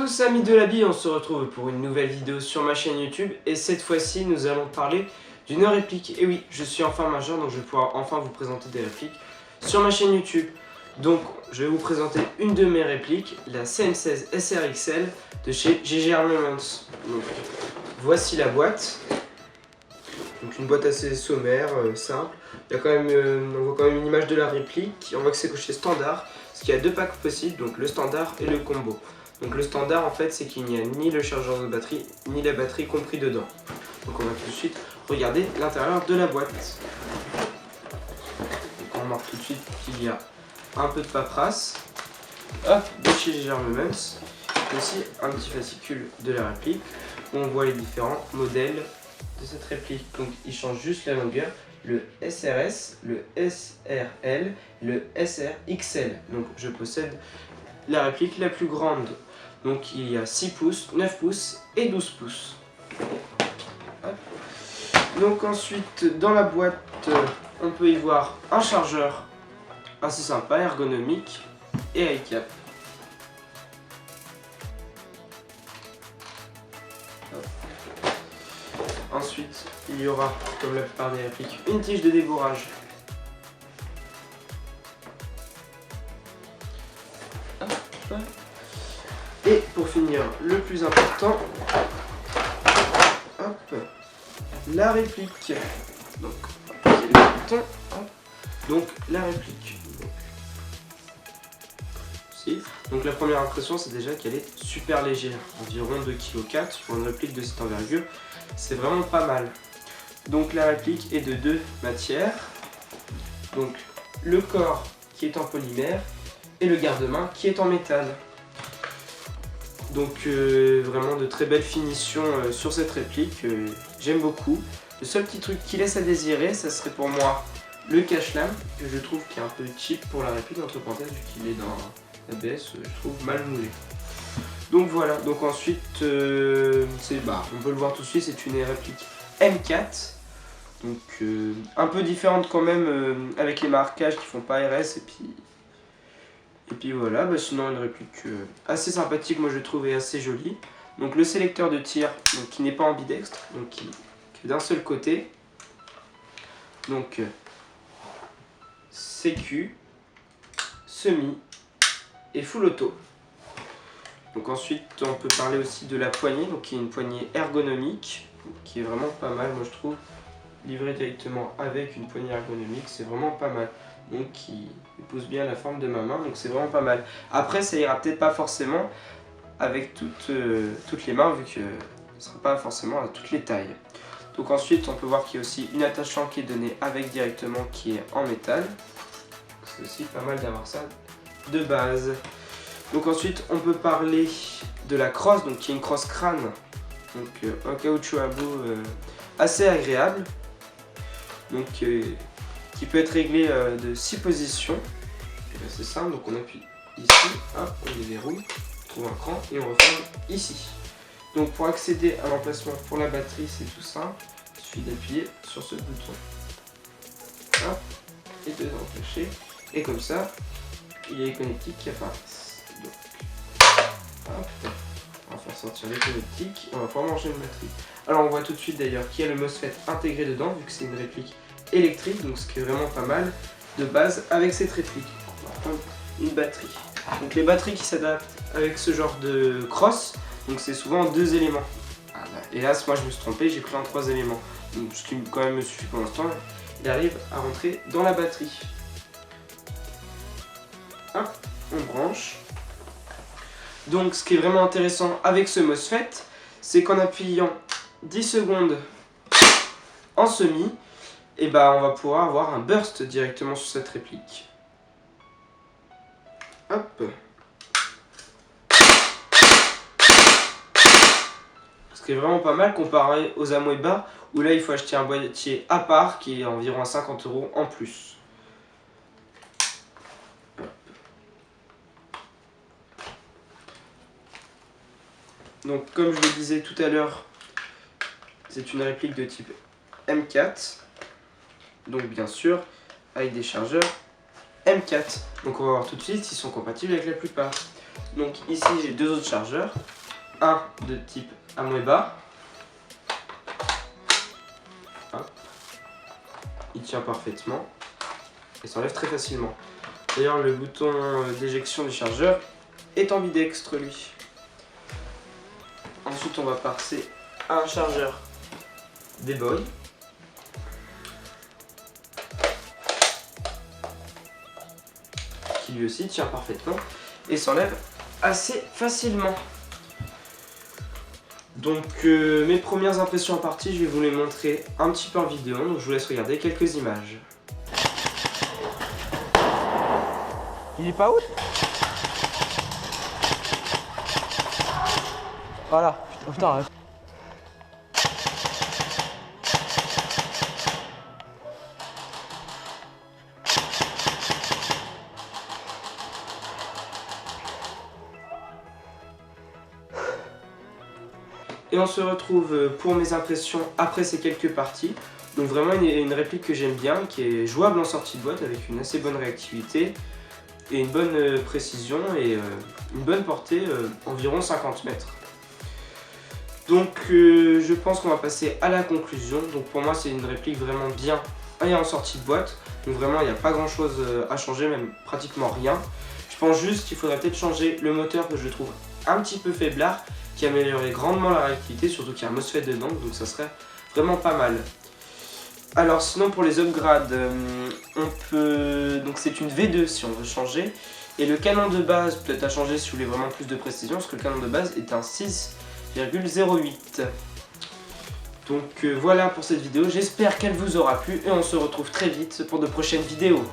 tous amis de la bille, on se retrouve pour une nouvelle vidéo sur ma chaîne YouTube et cette fois-ci nous allons parler d'une réplique. Et oui, je suis enfin majeur donc je vais pouvoir enfin vous présenter des répliques sur ma chaîne YouTube. Donc je vais vous présenter une de mes répliques, la CM16 SRXL de chez GG Armaments. Donc, voici la boîte. Donc une boîte assez sommaire, simple. Il y a quand même, on voit quand même une image de la réplique. On voit que c'est coché standard, parce qu'il y a deux packs possibles, donc le standard et le combo. Donc le standard en fait c'est qu'il n'y a ni le chargeur de batterie ni la batterie compris dedans. Donc on va tout de suite regarder l'intérieur de la boîte. Donc on remarque tout de suite qu'il y a un peu de paperasse. Hop, de chez GG Armaments. Aussi un petit fascicule de la réplique où on voit les différents modèles de cette réplique. Donc il change juste la longueur, le SRS, le SRL, le SRXL. Donc je possède la réplique la plus grande. Donc il y a 6 pouces, 9 pouces et 12 pouces. Hop. Donc ensuite dans la boîte on peut y voir un chargeur assez sympa, ergonomique et high cap. Ensuite, il y aura, comme la plupart des répliques, une tige de débourrage. Et pour finir, le plus important, hop, la réplique. Donc, le bouton, hop. Donc la réplique. Donc la première impression, c'est déjà qu'elle est super légère, environ 2,4 kg pour une réplique de cette envergure. C'est vraiment pas mal. Donc la réplique est de deux matières. Donc le corps qui est en polymère et le garde-main qui est en métal. Donc vraiment de très belles finitions sur cette réplique. J'aime beaucoup. Le seul petit truc qui laisse à désirer, ça serait pour moi le cache-lame, que je trouve qui est un peu cheap pour la réplique, entre parenthèses, vu qu'il est dans ABS, je trouve mal moulé. Donc voilà, donc ensuite, on peut le voir tout de suite, c'est une réplique M4. Donc un peu différente quand même avec les marquages qui font pas RS et puis voilà, sinon une réplique assez sympathique, moi je trouve, et assez jolie. Donc le sélecteur de tir, donc, qui n'est pas ambidextre, donc qui est d'un seul côté. Donc sécu, semi et full auto. Donc ensuite on peut parler aussi de la poignée, donc qui est une poignée ergonomique, qui est vraiment pas mal, moi je trouve. Livré directement avec une poignée ergonomique, c'est vraiment pas mal. Donc qui épouse bien la forme de ma main, donc c'est vraiment pas mal. Après ça ira peut-être pas forcément avec toutes les mains, vu que ce sera pas forcément à toutes les tailles. Donc ensuite on peut voir qu'il y a aussi une attachant qui est donnée avec directement, qui est en métal. C'est aussi pas mal d'avoir ça de base. Donc ensuite on peut parler de la crosse, donc qui est une crosse crâne, donc en caoutchouc à bout assez agréable, donc qui peut être réglé de 6 positions. C'est simple, donc on appuie ici, hop, on déverrouille, on trouve un cran et on referme ici. Donc pour accéder à l'emplacement pour la batterie, c'est tout simple, il suffit d'appuyer sur ce bouton, hop, et de l'empêcher, et comme ça il y a les connectiques qui apparaissent. Donc, hop, on va faire sortir les connectiques et on va pouvoir manger une batterie. Alors on voit tout de suite d'ailleurs qu'il y a le MOSFET intégré dedans, vu que c'est une réplique électrique, donc ce qui est vraiment pas mal de base avec cette réplique. On va prendre une batterie. Donc les batteries qui s'adaptent avec ce genre de crosse, donc c'est souvent 2 éléments. Ah bah, hélas, moi je me suis trompé, j'ai pris en 3 éléments. Donc ce qui quand même me suffit pour l'instant, il arrive à rentrer dans la batterie. Hop, on branche. Donc ce qui est vraiment intéressant avec ce MOSFET, c'est qu'en appuyant 10 secondes en semi, et on va pouvoir avoir un burst directement sur cette réplique. Hop. Ce qui est vraiment pas mal comparé aux Amoeba, où là il faut acheter un boîtier à part qui est environ à 50 € en plus. Donc comme je le disais tout à l'heure, c'est une réplique de type M4. Donc bien sûr, avec des chargeurs M4. Donc on va voir tout de suite s'ils sont compatibles avec la plupart. Donc ici j'ai deux autres chargeurs, un de type Amoeba. Il tient parfaitement et s'enlève très facilement. D'ailleurs le bouton d'éjection du chargeur est ambidextre lui. Ensuite on va passer à un chargeur D-Boy. Qui lui aussi tient parfaitement et s'enlève assez facilement. Donc mes premières impressions en partie, je vais vous les montrer un petit peu en vidéo, donc je vous laisse regarder quelques images. Il est pas out? Voilà, putain, arrête. Et on se retrouve pour mes impressions après ces quelques parties. Donc vraiment une réplique que j'aime bien, qui est jouable en sortie de boîte avec une assez bonne réactivité et une bonne précision et une bonne portée, environ 50 mètres. Donc je pense qu'on va passer à la conclusion. Donc pour moi c'est une réplique vraiment bien et en sortie de boîte. Donc vraiment il n'y a pas grand chose à changer, même pratiquement rien. Je pense juste qu'il faudrait peut-être changer le moteur que je trouve un petit peu faiblard, qui améliorerait grandement la réactivité, surtout qu'il y a un MOSFET dedans, donc ça serait vraiment pas mal. Alors sinon pour les upgrades, on peut... donc c'est une V2 si on veut changer, et le canon de base peut-être à changer si vous voulez vraiment plus de précision, parce que le canon de base est un 6,08. Donc voilà pour cette vidéo, j'espère qu'elle vous aura plu, et on se retrouve très vite pour de prochaines vidéos.